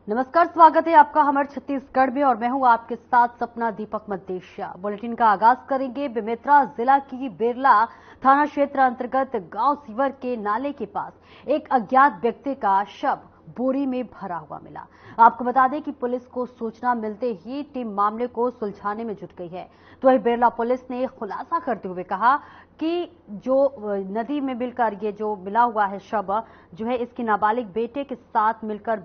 नमस्कार, स्वागत है आपका हमारे छत्तीसगढ़ में और मैं हूं आपके साथ सपना दीपक मद्देशिया। बुलेटिन का आगाज करेंगे बेमेतरा जिला की बेरला थाना क्षेत्र अंतर्गत गांव सीवर के नाले के पास एक अज्ञात व्यक्ति का शव बोरी में भरा हुआ मिला। आपको बता दें कि पुलिस को सूचना मिलते ही टीम मामले को सुलझाने में जुट गई है। तो वही बेरला पुलिस ने खुलासा करते हुए कहा कि जो नदी में मिलकर ये जो मिला हुआ है शव जो है इसकी नाबालिग बेटे के साथ मिलकर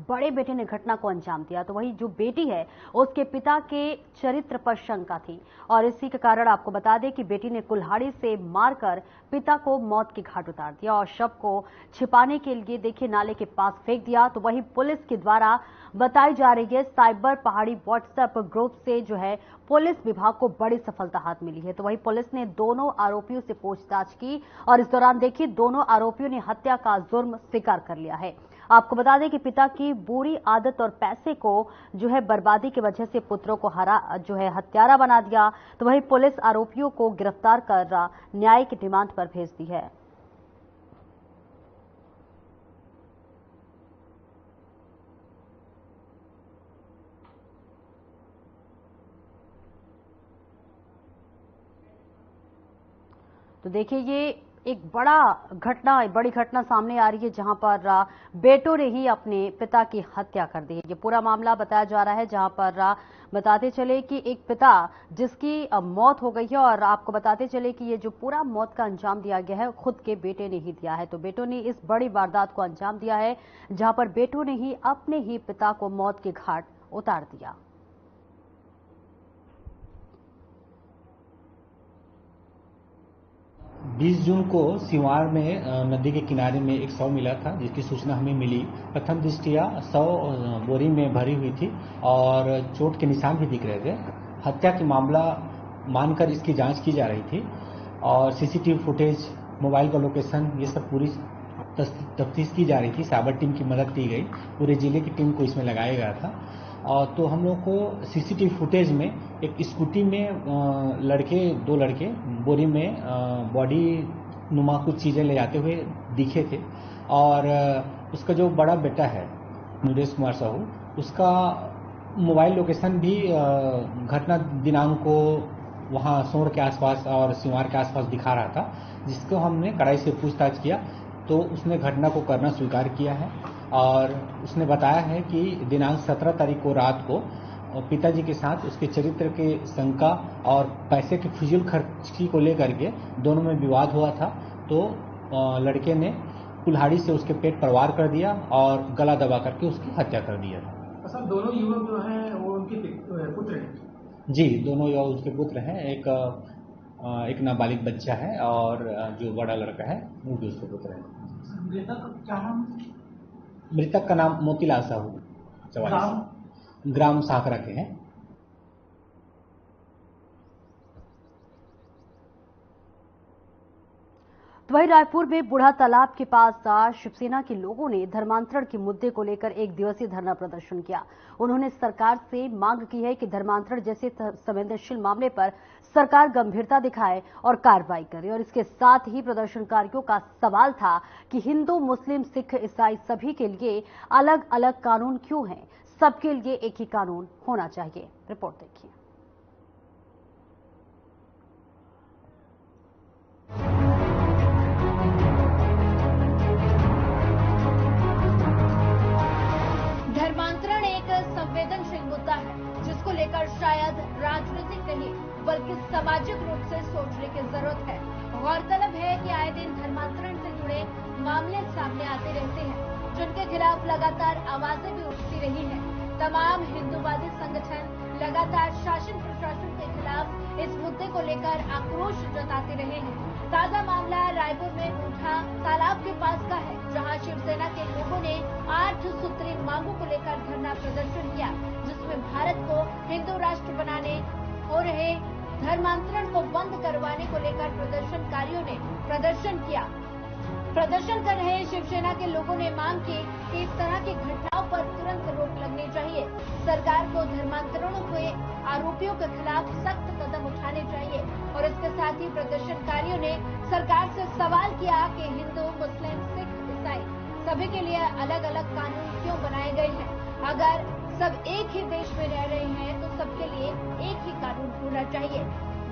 बड़े बेटे ने घटना को अंजाम दिया। तो वही जो बेटी है उसके पिता के चरित्र पर शंका थी और इसी के कारण आपको बता दें कि बेटी ने कुल्हाड़ी से मारकर पिता को मौत के घाट उतार दिया और शव को छिपाने के लिए देखिए नाले के पास फेंक दिया। तो वही पुलिस के द्वारा बताई जा रही है साइबर पहाड़ी व्हाट्सएप ग्रुप से जो है पुलिस विभाग को बड़ी सफलता हाथ मिली है। तो वही पुलिस ने दोनों आरोपियों से पूछताछ की और इस दौरान देखिए दोनों आरोपियों ने हत्या का जुर्म स्वीकार कर लिया है। आपको बता दें कि पिता की बुरी आदत और पैसे को जो है बर्बादी की वजह से पुत्रों को हत्यारा बना दिया। तो वही पुलिस आरोपियों को गिरफ्तार कर न्याय की डिमांड पर भेज दी है। तो देखिए ये एक बड़ी घटना सामने आ रही है जहां पर बेटों ने ही अपने पिता की हत्या कर दी है। ये पूरा मामला बताया जा रहा है जहां पर बताते चले कि एक पिता जिसकी मौत हो गई है और आपको बताते चले कि ये जो पूरा मौत का अंजाम दिया गया है खुद के बेटे ने ही दिया है। तो बेटों ने इस बड़ी वारदात को अंजाम दिया है जहां पर बेटों ने ही अपने ही पिता को मौत के घाट उतार दिया। 20 जून को सिवार में नदी के किनारे में एक शव मिला था जिसकी सूचना हमें मिली। प्रथम दृष्टया शव बोरी में भरी हुई थी और चोट के निशान भी दिख रहे थे। हत्या की मामला मानकर इसकी जांच की जा रही थी और सीसीटीवी फुटेज, मोबाइल का लोकेशन, ये सब पूरी तफ्तीश की जा रही थी। साइबर टीम की मदद ली गई, पूरे जिले की टीम को इसमें लगाया गया था। और तो हम लोग को सीसीटीवी फुटेज में एक स्कूटी में दो लड़के बोरी में बॉडी नुमा कुछ चीज़ें ले जाते हुए दिखे थे और उसका जो बड़ा बेटा है नुरेश कुमार साहू, उसका मोबाइल लोकेशन भी घटना दिनांक को वहाँ सोड़ के आसपास और सिवार के आसपास दिखा रहा था, जिसको हमने कड़ाई से पूछताछ किया तो उसने घटना को करना स्वीकार किया है और उसने बताया है कि दिनांक 17 तारीख को रात को पिताजी के साथ उसके चरित्र के शंका और पैसे के फिजूल खर्ची को लेकर के दोनों में विवाद हुआ था। तो लड़के ने कुल्हाड़ी से उसके पेट पर वार कर दिया और गला दबा करके उसकी हत्या कर दिया। सर, दोनों युवक जो हैं वो उनके पुत्र हैं? जी, दोनों युवक उसके पुत्र हैं। एक नाबालिग बच्चा है और जो बड़ा लड़का है वो भी उसके पुत्र है। मृतक का नाम मोतीलाल साहू, 44, ग्राम साकरा के हैं। वहीं रायपुर में बूढ़ा तालाब के पास शिवसेना के लोगों ने धर्मांतरण के मुद्दे को लेकर एक दिवसीय धरना प्रदर्शन किया। उन्होंने सरकार से मांग की है कि धर्मांतरण जैसे संवेदनशील मामले पर सरकार गंभीरता दिखाए और कार्रवाई करे। और इसके साथ ही प्रदर्शनकारियों का सवाल था कि हिंदू, मुस्लिम, सिख, ईसाई सभी के लिए अलग अलग कानून क्यों हैं, सबके लिए एक ही कानून होना चाहिए। रिपोर्ट देखिए। धर्मांतरण एक संवेदनशील मुद्दा है जिसको लेकर शायद राजनीतिक नहीं बल्कि सामाजिक रूप से सोचने की जरूरत है। गौरतलब है कि आए दिन धर्मांतरण से जुड़े मामले सामने आते रहते हैं जिनके खिलाफ लगातार आवाजें भी उठती रही हैं। तमाम हिंदूवादी संगठन लगातार शासन प्रशासन के खिलाफ इस मुद्दे को लेकर आक्रोश जताते रहे हैं। ताजा मामला रायपुर में बूढ़ा तालाब के पास का है, जहां शिवसेना के लोगों ने 8 सूत्री मांगों को लेकर धरना प्रदर्शन किया, जिसमें भारत को हिंदू राष्ट्र बनाने हो रहे धर्मांतरण को बंद करवाने को लेकर प्रदर्शनकारियों ने प्रदर्शन किया। प्रदर्शन कर रहे शिवसेना के लोगों ने मांग की कि इस तरह की घटनाओं पर तुरंत रोक लगनी चाहिए। सरकार को धर्मांतरणों के आरोपियों के खिलाफ सख्त कदम उठाने चाहिए। और इसके साथ ही प्रदर्शनकारियों ने सरकार से सवाल किया कि हिंदू, मुस्लिम, सिख, ईसाई सभी के लिए अलग अलग कानून क्यों बनाए गए हैं? अगर सब एक ही देश में रह रहे हैं तो सबके लिए एक ही कानून होना चाहिए।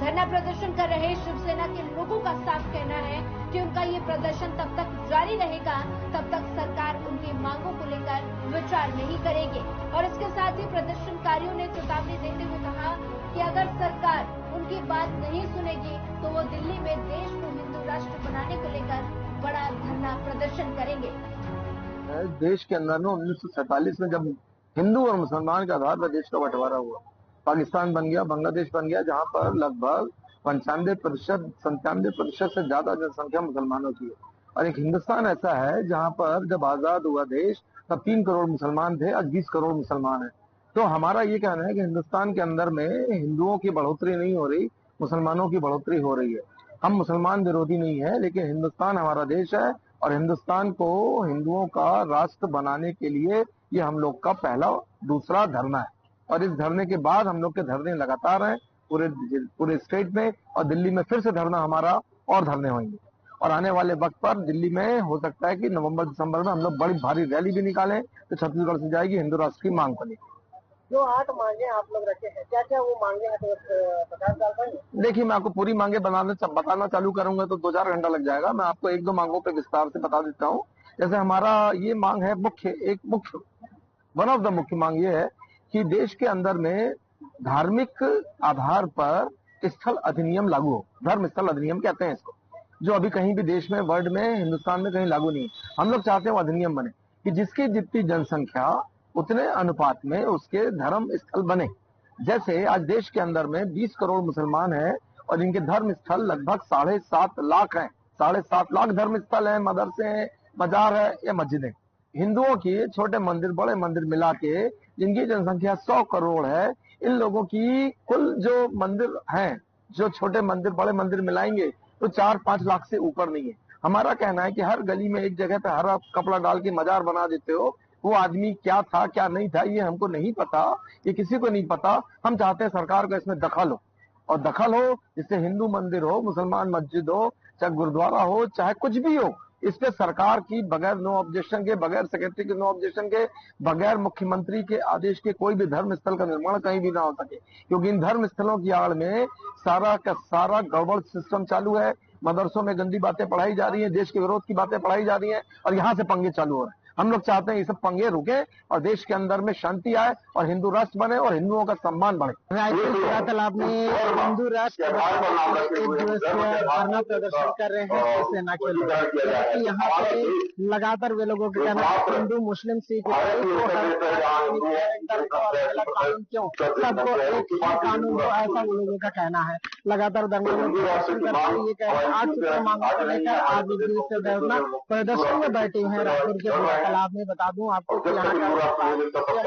धरना प्रदर्शन कर रहे शिवसेना के लोगों का साफ कहना है कि उनका ये प्रदर्शन तब तक जारी रहेगा तब तक सरकार उनकी मांगों को लेकर विचार नहीं करेगी। और इसके साथ ही प्रदर्शनकारियों ने चेतावनी देते हुए कहा कि अगर सरकार उनकी बात नहीं सुनेगी तो वो दिल्ली में देश को हिंदू राष्ट्र बनाने को लेकर बड़ा धरना प्रदर्शन करेंगे। देश के अंदर में 1947 में जब हिंदू और मुसलमान के आधार पर देश का बंटवारा हुआ, पाकिस्तान बन गया, बांग्लादेश बन गया, जहां पर लगभग 97% से ज्यादा जनसंख्या मुसलमानों की है। और एक हिंदुस्तान ऐसा है जहां पर जब आजाद हुआ देश तब 3 करोड़ मुसलमान थे, आज 20 करोड़ मुसलमान है। तो हमारा ये कहना है कि हिंदुस्तान के अंदर में हिंदुओं की बढ़ोतरी नहीं हो रही, मुसलमानों की बढ़ोतरी हो रही है। हम मुसलमान विरोधी नहीं है, लेकिन हिंदुस्तान हमारा देश है और हिंदुस्तान को हिंदुओं का राष्ट्र बनाने के लिए ये हम लोग का पहला दूसरा धरना है। और इस धरने के बाद हम लोग के धरने लगातार हैं पूरे स्टेट में, और दिल्ली में फिर से धरना हमारा और धरने होंगे। और आने वाले वक्त पर दिल्ली में हो सकता है कि नवंबर दिसंबर में हम लोग बड़ी भारी रैली भी निकालें तो छत्तीसगढ़ से जाएगी हिंदू राष्ट्र की मांग को लेकर। जो 8 मांगे आप लोग रखे हैं, क्या क्या वो मांगे हैं, तो बता पाएंगे? देखिए, मैं आपको पूरी मांगे बताना चालू करूंगा तो 2-4 घंटा लग जाएगा। मैं आपको 1-2 मांगों पे विस्तार से बता देता हूँ। जैसे हमारा ये मांग है, वन ऑफ द मुख्य मांग ये है कि देश के अंदर में धार्मिक आधार पर स्थल अधिनियम लागू हो। धर्म स्थल अधिनियम कहते हैं इसको, जो अभी कहीं भी देश में, वर्ल्ड में, हिंदुस्तान में कहीं लागू नहीं है। हम लोग चाहते हैं वो अधिनियम बने कि जिसकी जितनी जनसंख्या उतने अनुपात में उसके धर्म स्थल बने। जैसे आज देश के अंदर में 20 करोड़ मुसलमान हैं और इनके धर्म स्थल लगभग 7.5 लाख हैं। 7.5 लाख धर्म स्थल हैं, मदरसे हैं, मजार है या मस्जिदें। हिंदुओं की छोटे मंदिर बड़े मंदिर मिला के जिनकी जनसंख्या 100 करोड़ है, इन लोगों की कुल जो मंदिर हैं, जो छोटे मंदिर बड़े मंदिर मिलाएंगे तो 4-5 लाख से ऊपर नहीं है। हमारा कहना है कि हर गली में एक जगह पे हरा कपड़ा डाल के मजार बना देते हो, वो आदमी क्या था क्या नहीं था ये हमको नहीं पता, ये किसी को नहीं पता। हम चाहते हैं सरकार का इसमें दखल हो, और दखल हो जिससे हिंदू मंदिर हो, मुसलमान मस्जिद हो, चाहे गुरुद्वारा हो, चाहे कुछ भी हो, इस पे सरकार की बगैर नो ऑब्जेक्शन के, बगैर सेक्रेटरी के नो ऑब्जेक्शन के, बगैर मुख्यमंत्री के आदेश के कोई भी धर्म स्थल का निर्माण कहीं भी ना हो सके। क्योंकि इन धर्म स्थलों की आड़ में सारा का सारा गड़बड़ सिस्टम चालू है। मदरसों में गंदी बातें पढ़ाई जा रही हैं, देश के विरोध की बातें पढ़ाई जा रही हैं, और यहाँ से पंगे चालू हो रहे हैं। हम लोग चाहते हैं ये सब पंगे रुके और देश के अंदर में शांति आए और हिंदू राष्ट्र बने और हिंदुओं का सम्मान बढ़े। तालाब में हिंदू राष्ट्र एक दिवसीय धरना प्रदर्शन कर रहे हैं शिवसेना के लोग। यहाँ पे लगातार वे लोगों का कहना है हिंदू मुस्लिम सिख कानून क्यों, सबको एक ही कानून हो, ऐसा वो लोगों का कहना है। लगातार धरना में प्रदर्शन करते हुए ये कह रहे हैं 8 सूत्र मांगों को लेकर आज दिवसीय धरना प्रदर्शन में बैठे हैं रायपुर के तालाब में। बता दूं आपको कि यहाँ का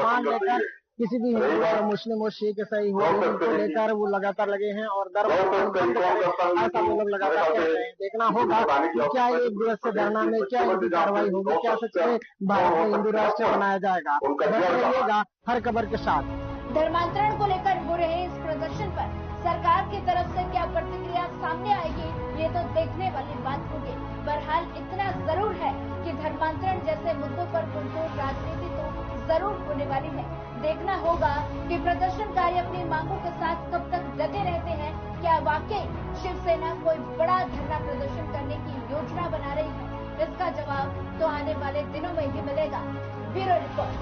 मांग लेकर किसी भी हिंदू और मुस्लिम और सिख ईसाई हो, उनको लेकर वो लगातार लगे हैं और ऐसा वो लोग लगातार कह रहे हैं। देखना होगा क्या एक दिवसीय धरना में क्या इनकी कार्रवाई होगी, क्या सच में भारत में हिंदू राष्ट्र बनाया जाएगा। रहिएगा हर खबर के साथ। धर्मांतरण को लेकर हो रहे इस प्रदर्शन पर सरकार की तरफ से क्या प्रतिक्रिया सामने आएगी, ये तो देखने वाली बात होगी। बहरहाल इतना जरूर है कि धर्मांतरण जैसे मुद्दों पर पुरजोर राजनीति तो जरूर होने वाली है। देखना होगा कि प्रदर्शनकारी अपनी मांगों के साथ कब तक डटे रहते हैं। क्या वाकई शिवसेना कोई बड़ा धरना प्रदर्शन करने की योजना बना रही है? इसका जवाब तो आने वाले दिनों में ही मिलेगा। Bureau report.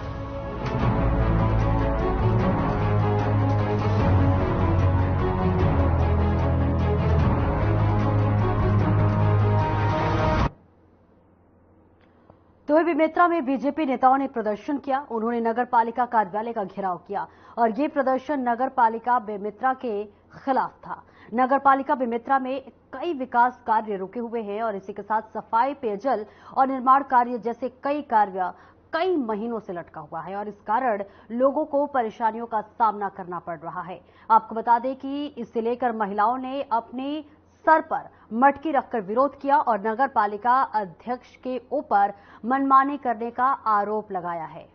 तो बेमेतरा में बीजेपी नेताओं ने प्रदर्शन किया। उन्होंने नगर पालिका कार्यालय का घेराव किया और ये प्रदर्शन नगर पालिका बेमेतरा के खिलाफ था। नगर पालिका बेमेतरा में कई विकास कार्य रुके हुए हैं और इसी के साथ सफाई, पेयजल और निर्माण कार्य जैसे कई कार्य कई महीनों से लटका हुआ है और इस कारण लोगों को परेशानियों का सामना करना पड़ रहा है। आपको बता दें कि इसे लेकर महिलाओं ने अपने सर पर मटकी रखकर विरोध किया और नगर पालिका अध्यक्ष के ऊपर मनमानी करने का आरोप लगाया है।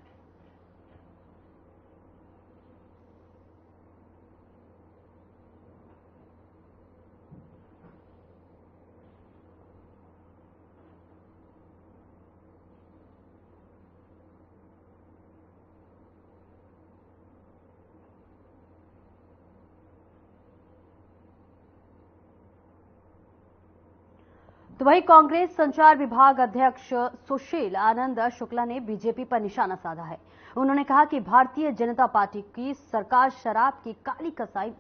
तो वही कांग्रेस संचार विभाग अध्यक्ष सुशील आनंद शुक्ला ने बीजेपी पर निशाना साधा है। उन्होंने कहा कि भारतीय जनता पार्टी की सरकार शराब की काली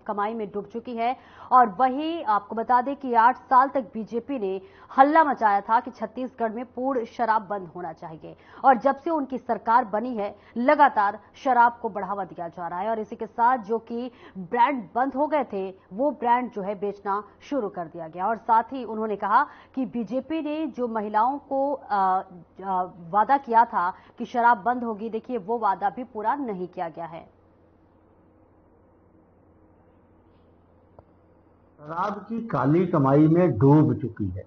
कमाई में डूब चुकी है और वही आपको बता दें कि 8 साल तक बीजेपी ने हल्ला मचाया था कि छत्तीसगढ़ में पूर्ण शराब बंद होना चाहिए और जब से उनकी सरकार बनी है लगातार शराब को बढ़ावा दिया जा रहा है और इसी के साथ जो कि ब्रांड बंद हो गए थे वो ब्रांड जो है बेचना शुरू कर दिया गया। और साथ ही उन्होंने कहा कि बीजेपी ने जो महिलाओं को वादा किया था कि शराब बंद होगी, देखिए वो वादा भी पूरा नहीं किया गया है। शराब की काली कमाई में डूब चुकी है।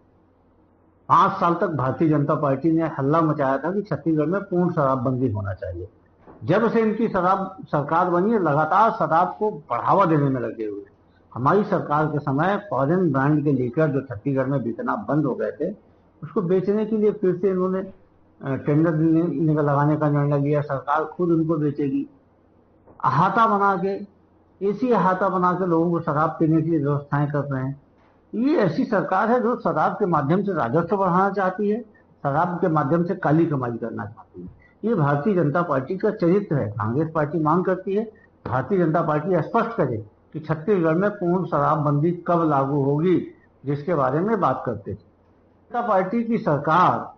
5 साल तक भारतीय जनता पार्टी ने हल्ला मचाया था कि छत्तीसगढ़ में पूर्ण शराबबंदी होना चाहिए। जब से इनकी शराब सरकार बनी है लगातार शराब को बढ़ावा देने में लगे हुए। हमारी सरकार के समय फॉरेन ब्रांड के लेकर जो छत्तीसगढ़ में बिकना बंद हो गए थे उसको बेचने के लिए फिर से इन्होंने टेंडर लगाने का निर्णय लिया। सरकार खुद उनको बेचेगी। अहाता बना के ऐसी अहाता बना के लोगों को शराब पीने की व्यवस्थाएं कर रहे हैं। ये ऐसी सरकार है जो शराब के माध्यम से राजस्व बढ़ाना चाहती है, शराब के माध्यम से काली कमाई करना चाहती है। ये भारतीय जनता पार्टी का चरित्र है। कांग्रेस पार्टी मांग करती है भारतीय जनता पार्टी स्पष्ट करे कि छत्तीसगढ़ में पूर्ण शराबबंदी कब लागू होगी, जिसके बारे में बात करते थे। जनता पार्टी की सरकार।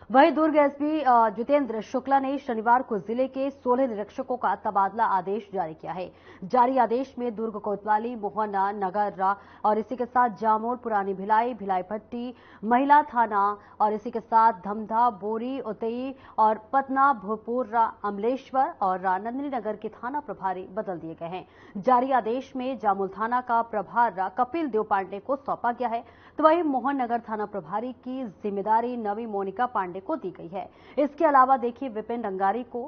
वहीं दुर्ग एसपी जितेंद्र शुक्ला ने शनिवार को जिले के 16 निरीक्षकों का तबादला आदेश जारी किया है। जारी आदेश में दुर्ग कोतवाली, मोहन नगर और इसी के साथ जामोर, पुरानी भिलाई, भिलाई भट्टी, महिला थाना और इसी के साथ धमधा, बोरी, उतई और पतना, भोजपुर, अमलेश्वर और नंदिनी नगर के थाना प्रभारी बदल दिए गए हैं। जारी आदेश में जामुल थाना का प्रभार कपिल देव पांडे को सौंपा गया है, तो वहीं मोहन नगर थाना प्रभारी की जिम्मेदारी नवी मोनिका पांडे को दी गई है। इसके अलावा देखिए विपिन रंगारी को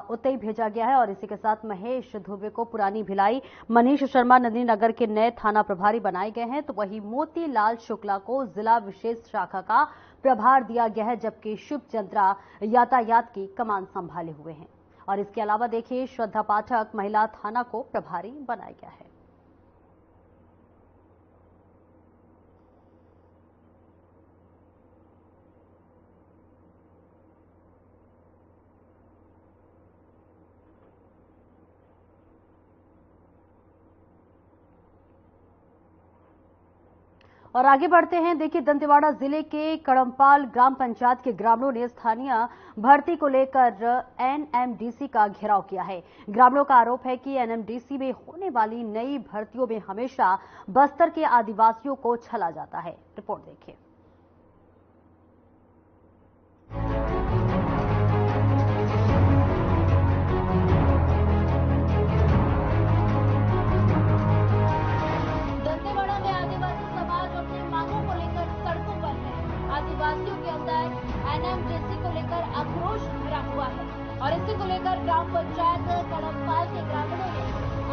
उतई भेजा गया है और इसी के साथ महेश धुर्वे को पुरानी भिलाई, मनीष शर्मा नंदिनी नगर के नए थाना प्रभारी बनाए गए हैं, तो वहीं मोतीलाल शुक्ला को जिला विशेष शाखा का प्रभार दिया गया है, जबकि शिव चंद्रा यातायात की कमान संभाले हुए हैं। और इसके अलावा देखिए श्रद्धा पाठक महिला थाना को प्रभारी बनाया गया है। और आगे बढ़ते हैं, देखिए दंतेवाड़ा जिले के कड़मपाल ग्राम पंचायत के ग्रामीणों ने स्थानीय भर्ती को लेकर एनएमडीसी का घेराव किया है। ग्रामीणों का आरोप है कि एनएमडीसी में होने वाली नई भर्तियों में हमेशा बस्तर के आदिवासियों को छला जाता है। रिपोर्ट देखिए। आदिवासियों के अंदर एनएमडीसी को लेकर आक्रोश भरा हुआ है और इसी को लेकर ग्राम पंचायत कड़मपाल के ग्रामीणों ने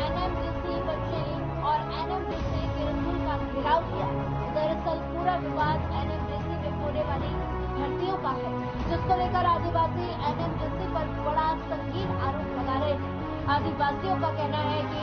एनएमडीसी बच्चे और एनएमडीसी किरंदुल का घेराव किया। दरअसल पूरा विवाद एनएमडीसी में होने वाली भर्तियों का है, जिसको लेकर आदिवासी एनएमडीसी पर बड़ा संगीन आरोप लगा रहे हैं। आदिवासियों का कहना है कि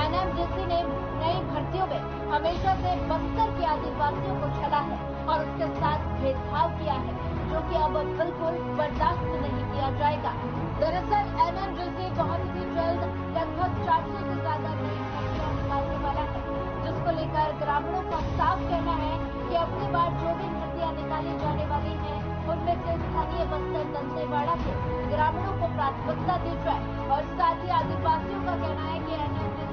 एनएमडीसी ने नई भर्तियों में हमेशा से बस्तर के आदिवासियों को छला है और उसके साथ भेदभाव किया है, जो कि अब बिल्कुल बर्दाश्त नहीं किया जाएगा। दरअसल एनएमडीसी बहुत ही जल्द लगभग 400 से ज्यादा नई भर्तियां निकालने वाला है, जिसको लेकर ग्रामीणों का साफ कहना है कि अगली बार जो भी भर्तियां निकाली जाने वाली हैं, उनमें से स्थानीय बस्तर दंतेवाड़ा के ग्रामीणों को प्राथमिकता दी जाए। और साथ ही आदिवासियों का कहना है कि एनएमडीसी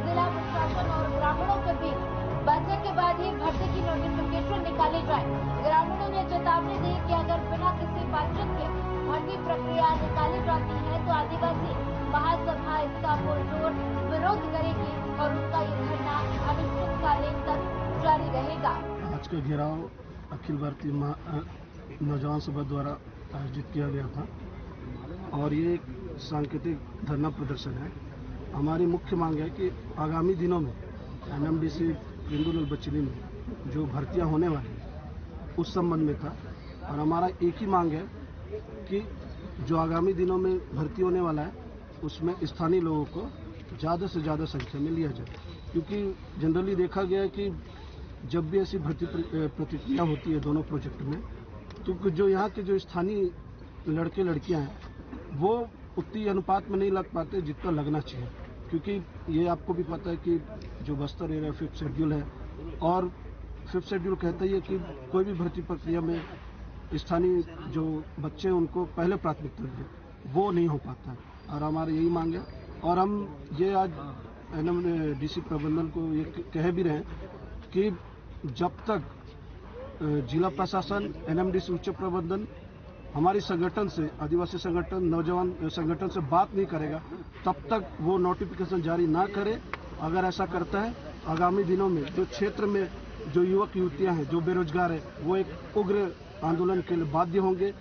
जिला प्रशासन और ग्रामीणों के बीच बैठक के बाद ही भर्ती की नोटिफिकेशन निकाली जाए। ग्रामीणों ने चेतावनी दी कि अगर बिना किसी बातचीत के भर्ती प्रक्रिया निकाली जाती है तो आदिवासी महासभा इसका पुरजोर विरोध करेगी और उनका ये धरना अनिश्चितकालीन तक जारी रहेगा। आज का घेराव अखिल भारतीय नौजवान सभा द्वारा आयोजित किया गया था और ये एक सांकेतिक धरना प्रदर्शन है। हमारी मुख्य मांग है कि आगामी दिनों में एनएमडीसी किरंदुल और बचनी में जो भर्तियां होने वाली हैं उस संबंध में था और हमारा एक ही मांग है कि जो आगामी दिनों में भर्ती होने वाला है उसमें स्थानीय लोगों को ज़्यादा से ज़्यादा संख्या में लिया जाए, क्योंकि जनरली देखा गया है कि जब भी ऐसी भर्ती प्रतिक्रिया होती है दोनों प्रोजेक्ट में, तो जो यहाँ के जो स्थानीय लड़के लड़कियाँ हैं वो उतनी अनुपात में नहीं लग पाते जितना लगना चाहिए, क्योंकि ये आपको भी पता है कि जो बस्तर एरिया 5th शेड्यूल है, और 5th शेड्यूल कहता ही है कि कोई भी भर्ती प्रक्रिया में स्थानीय जो बच्चे हैं उनको पहले प्राथमिकता दें, वो नहीं हो पाता है। और हमारी यही मांग है, और हम ये आज NMDC प्रबंधन को ये कह भी रहे हैं कि जब तक जिला प्रशासन, NMDC उच्च प्रबंधन हमारी संगठन से, आदिवासी संगठन, नौजवान संगठन से बात नहीं करेगा, तब तक वो नोटिफिकेशन जारी ना करे। अगर ऐसा करता है, आगामी दिनों में जो क्षेत्र में जो युवक युवतियां हैं, जो बेरोजगार है, वो एक उग्र आंदोलन के लिए बाध्य होंगे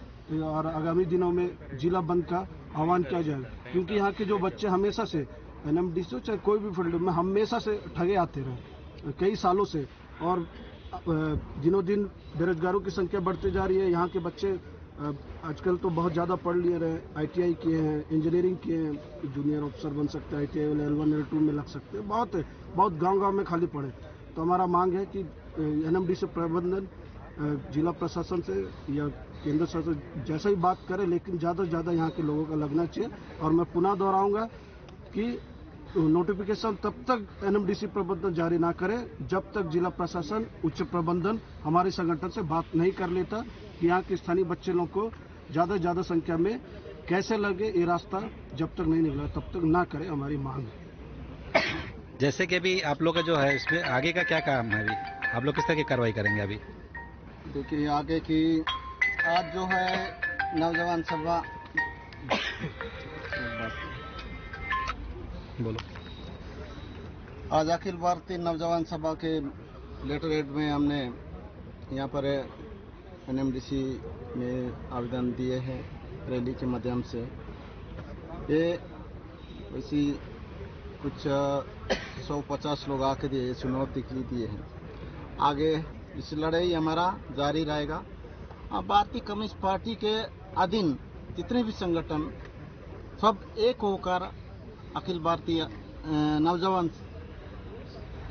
और आगामी दिनों में जिला बंद का आह्वान किया जाएगा। क्योंकि यहाँ के जो बच्चे हमेशा से NMDC चाहे कोई भी फील्ड में हमेशा से ठगे आते रहे कई सालों से, और दिनों दिन बेरोजगारों की संख्या बढ़ती जा रही है। यहाँ के बच्चे आजकल तो बहुत ज़्यादा पढ़ लिए रहे, ITI किए हैं, इंजीनियरिंग किए हैं, जूनियर ऑफिसर बन सकते हैं, ITI वाले L1 L2 में लग सकते हैं, बहुत गांव में खाली पड़े। तो हमारा मांग है कि NMDC प्रबंधन जिला प्रशासन से या केंद्र शासन जैसा ही बात करे, लेकिन ज़्यादा से ज़्यादा यहाँ के लोगों का लगना चाहिए। और मैं पुनः दोहराऊंगा कि नोटिफिकेशन तब तक NMDC प्रबंधन जारी ना करे जब तक जिला प्रशासन, उच्च प्रबंधन हमारे संगठन से बात नहीं कर लेता कि यहाँ के स्थानीय बच्चे लोग को ज़्यादा से ज़्यादा संख्या में कैसे लगे, ये रास्ता जब तक नहीं निकला तब तक ना करे, हमारी मांग है। जैसे कि अभी आप लोग का जो है इसमें आगे का क्या काम है, अभी आप लोग किस तरह की कार्रवाई करेंगे? अभी देखिए आगे की आज जो है नौजवान सभा बोलो। आज अखिल भारतीय नौजवान सभा के लेटर हेड में हमने यहाँ पर NMDC में आवेदन दिए हैं रैली के माध्यम से। ये वैसी कुछ 150 लोग आके दिए, चुनौती के लिए दिए हैं। आगे इस लड़ाई हमारा जारी रहेगा। भारतीय कम्युनिस्ट पार्टी के अधीन जितने भी संगठन सब एक होकर अखिल भारतीय नौजवान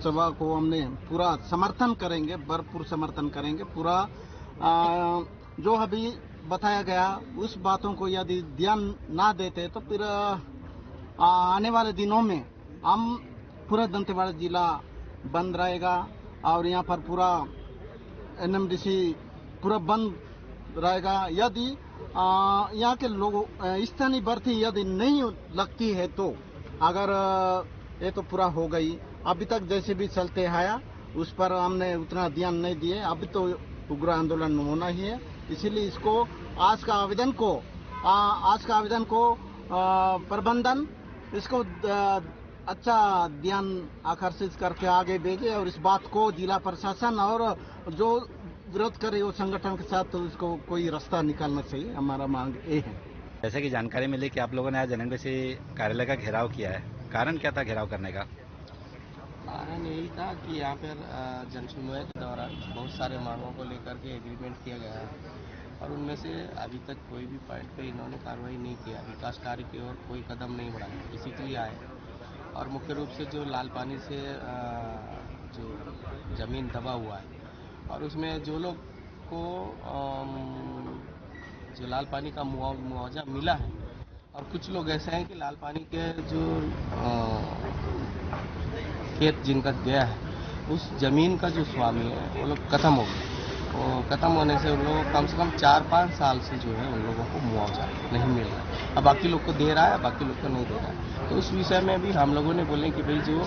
सभा को हमने पूरा समर्थन करेंगे, भरपूर समर्थन करेंगे। पूरा जो अभी बताया गया उस बातों को यदि ध्यान ना देते तो फिर आने वाले दिनों में हम पूरा दंतेवाड़ा जिला बंद रहेगा और यहाँ पर पूरा NMDC पूरा बंद रहेगा। यदि यहाँ के लोगों स्थानीय भर्ती यदि नहीं लगती है तो अगर ये तो पूरा हो गई, अभी तक जैसे भी चलते आया उस पर हमने उतना ध्यान नहीं दिए। अभी तो उग्र आंदोलन होना ही है, इसीलिए इसको आज का आवेदन को प्रबंधन इसको अच्छा ध्यान आकर्षित करके आगे भेजे और इस बात को जिला प्रशासन और जो विरोध करे वो संगठन के साथ तो उसको कोई रास्ता निकालना चाहिए। हमारा मांग ये है। जैसे कि जानकारी मिली कि आप लोगों ने आज NMDC कार्यालय का घेराव किया है, कारण क्या था घेराव करने का? कारण यही था कि यहाँ पर जनसुनवाई के दौरान बहुत सारे मांगों को लेकर के एग्रीमेंट किया गया है और उनमें से अभी तक कोई भी पॉइंट पे इन्होंने कार्रवाई नहीं किया, विकास कार्य की ओर कोई कदम नहीं बढ़ाया, इसी के लिए आए। और मुख्य रूप से जो लाल पानी से जो ज़मीन दबा हुआ है और उसमें जो लोग को जो लाल पानी का मुआवजा मिला है और कुछ लोग ऐसे हैं कि लाल पानी के जो खेत जिनका गया है उस ज़मीन का जो स्वामी है वो लोग खत्म हो गए। वो खत्म होने से उन लोगों को कम से कम 4-5 साल से जो है उन लोगों को मुआवजा नहीं मिल रहा है। अब बाकी लोग को दे रहा है, बाकी लोग को नहीं दे रहा है। तो उस विषय में भी हम लोगों ने बोले कि भाई जो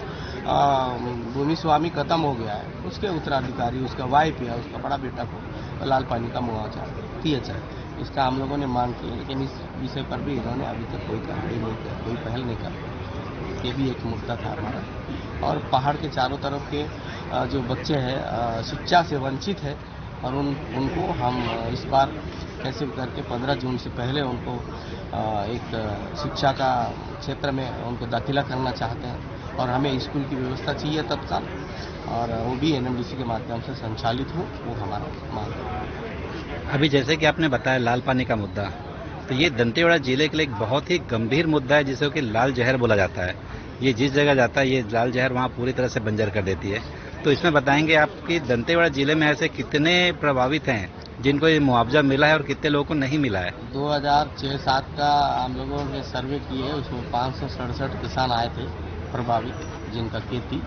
भूमि स्वामी खत्म हो गया है उसके उत्तराधिकारी, उसका वाइफ या उसका बड़ा बेटा को लाल पानी का मुआवजा दिया जाए, इसका हम लोगों ने मांग की। लेकिन इस विषय पर भी इन्होंने अभी तक कोई कार्रवाई नहीं की, कोई पहल नहीं कर। ये भी एक मुद्दा था हमारा। और पहाड़ के चारों तरफ के जो बच्चे हैं शिक्षा से वंचित है और उनको हम इस बार कैसे करके 15 जून से पहले उनको एक शिक्षा का क्षेत्र में उनको दाखिला करना चाहते हैं और हमें स्कूल की व्यवस्था चाहिए तत्काल और वो भी NMDC के माध्यम से संचालित हो, वो हमारा मांग है। अभी जैसे कि आपने बताया लाल पानी का मुद्दा, तो ये दंतेवाड़ा जिले के लिए एक बहुत ही गंभीर मुद्दा है जिसे कि लाल जहर बोला जाता है। ये जिस जगह जाता है ये लाल जहर वहाँ पूरी तरह से बंजर कर देती है। तो इसमें बताएंगे आपकी दंतेवाड़ा जिले में ऐसे कितने प्रभावित हैं जिनको ये मुआवजा मिला है और कितने लोगों को नहीं मिला है? 2006-07 का हम लोगों ने सर्वे किए, उसमें 567 किसान आए थे प्रभावित, जिनका खेती।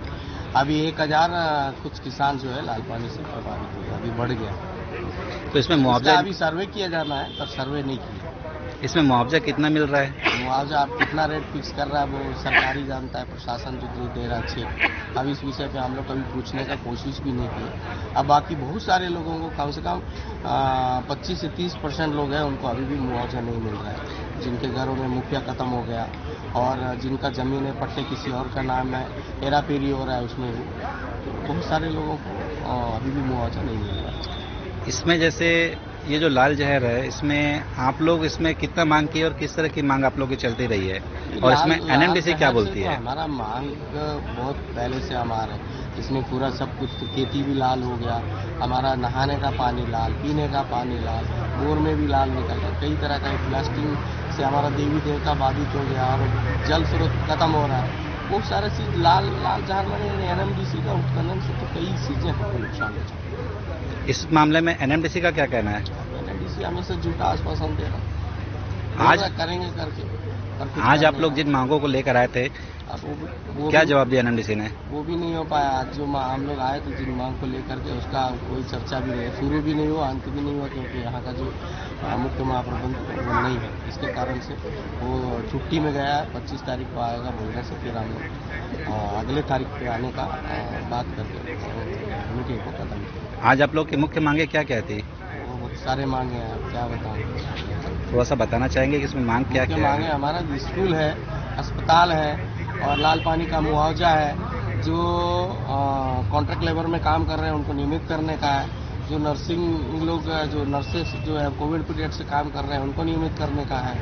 अभी 1000 कुछ किसान जो है लाल पानी से प्रभावित हुए, अभी बढ़ गया। तो इसमें मुआवजा अभी सर्वे किया जाना है, पर सर्वे नहीं किया। इसमें मुआवजा कितना मिल रहा है? मुआवजा आप कितना रेट फिक्स कर रहा है वो सरकारी जानता है, प्रशासन जो दे रहा है। अब इस विषय पे हम लोग कभी पूछने का कोशिश भी नहीं की। अब बाकी बहुत सारे लोगों को कम से कम 25 से 30% लोग हैं, उनको अभी भी मुआवजा नहीं मिल रहा है, जिनके घरों में मुखिया खत्म हो गया और जिनका जमीन है पट्टे किसी और का नाम है, हेरा फेरी हो रहा है उसमें भी, बहुत सारे लोगों को अभी भी मुआवजा नहीं मिल रहा है। इसमें जैसे ये जो लाल जहर है, इसमें आप लोग इसमें कितना मांग की और किस तरह की मांग आप लोग की चलती रही है, और इसमें एनएमडीसी क्या बोलती है? हमारा मांग बहुत पहले से हमारा है, इसमें पूरा सब कुछ, खेती भी लाल हो गया, हमारा नहाने का पानी लाल, पीने का पानी लाल, बोर में भी लाल निकल गया, कई तरह का प्लास्टिक से हमारा देवी देवता बाधित हो गया और जल स्रोत खत्म हो रहा है। बहुत सारे चीज लाल जहर में एनएमडीसी का उत्खनन से तो कई चीजें हमको नुकसान हो जाती है। इस मामले में एनएमडीसी का क्या कहना है? एनएमडीसी हमेशा झूठा आश्वासन दे रहा, आज करेंगे करके। आज आप लोग जिन मांगों को लेकर आए थे, वो क्या जवाब दिया एनएमडीसी ने? वो भी नहीं हो पाया। आज जो हम लोग आए थे जिन मांग को लेकर के, उसका कोई चर्चा भी नहीं है, शुरू भी नहीं हुआ, अंत भी नहीं हुआ, क्योंकि यहाँ का जो मुख्य महाप्रबंधक वो नहीं है। इसके कारण से वो छुट्टी में गया है, 25 तारीख को आएगा बोलने से, फिर हम लोग अगले तारीख पे आने का बात करके मीटिंग को खत्म किया। आज आप लोग की मुख्य मांगे क्या क्या थी? वो बहुत सारे मांगे हैं, आप क्या बताएं? थोड़ा सा बताना चाहेंगे कि इसमें मांग क्या क्या मांगे? हमारा स्कूल है, अस्पताल है और लाल पानी का मुआवजा है, जो कॉन्ट्रैक्ट लेबर में काम कर रहे हैं उनको नियमित करने का है, जो नर्सिंग लोग जो नर्सेस जो है कोविड पीरियड से काम कर रहे हैं उनको नियमित करने का है,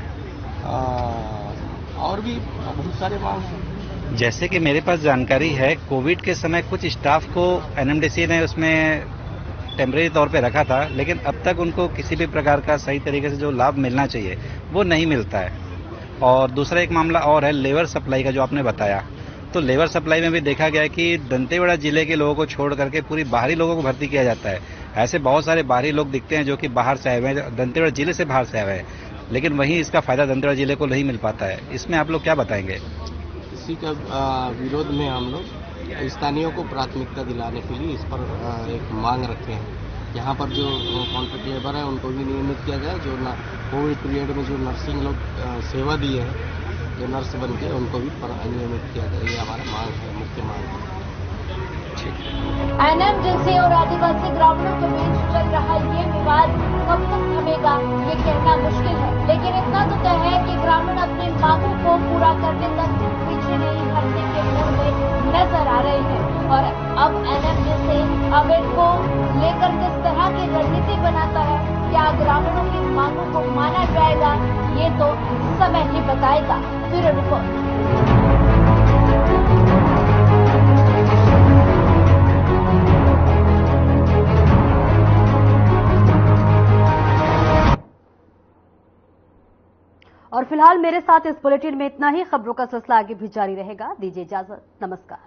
और भी बहुत सारे मांग हैं। जैसे कि मेरे पास जानकारी है, कोविड के समय कुछ स्टाफ को एनएमडीसी ने उसमें टेम्परेरी तौर पे रखा था, लेकिन अब तक उनको किसी भी प्रकार का सही तरीके से जो लाभ मिलना चाहिए वो नहीं मिलता है। और दूसरा एक मामला और है लेबर सप्लाई का, जो आपने बताया। तो लेबर सप्लाई में भी देखा गया है कि दंतेवाड़ा जिले के लोगों को छोड़ करके पूरी बाहरी लोगों को भर्ती किया जाता है। ऐसे बहुत सारे बाहरी लोग दिखते हैं जो कि बाहर से आए हुए हैं, दंतेवाड़ा जिले से बाहर से आए हुए हैं, लेकिन वहीं इसका फायदा दंतेवाड़ा जिले को नहीं मिल पाता है। इसमें आप लोग क्या बताएंगे? इसी का विरोध में हम लोग स्थानीयों को प्राथमिकता दिलाने के लिए इस पर एक मांग रखे हैं। यहाँ पर जो कॉन्ट्रैक्ट लेबर है उनको भी नियमित किया जाए, जो कोविड पीरियड में जो नर्सिंग लोग सेवा दिए हैं, जो नर्स बन के, उनको भी नियमित किया जाए। ये हमारा मांग है, मुख्य मांग है। एनएमडीसी और आदिवासी ग्रामीणों के बीच चल रहा ये विवाद कब तक थमेगा ये कहना मुश्किल है, लेकिन इतना तो तय है कि ग्रामीण अपनी मांगों को पूरा करने तक पीछे नहीं हटने के मूड में नजर आ रहे हैं। और अब एनएमडीसी अब इनको लेकर किस तरह की रणनीति बनाता है, क्या ग्रामीणों की मांगों को माना जाएगा, ये तो समय ही बताएगा। Bureau report. और फिलहाल मेरे साथ इस बुलेटिन में इतना ही। खबरों का सिलसिला आगे भी जारी रहेगा। दीजिए इजाजत, नमस्कार।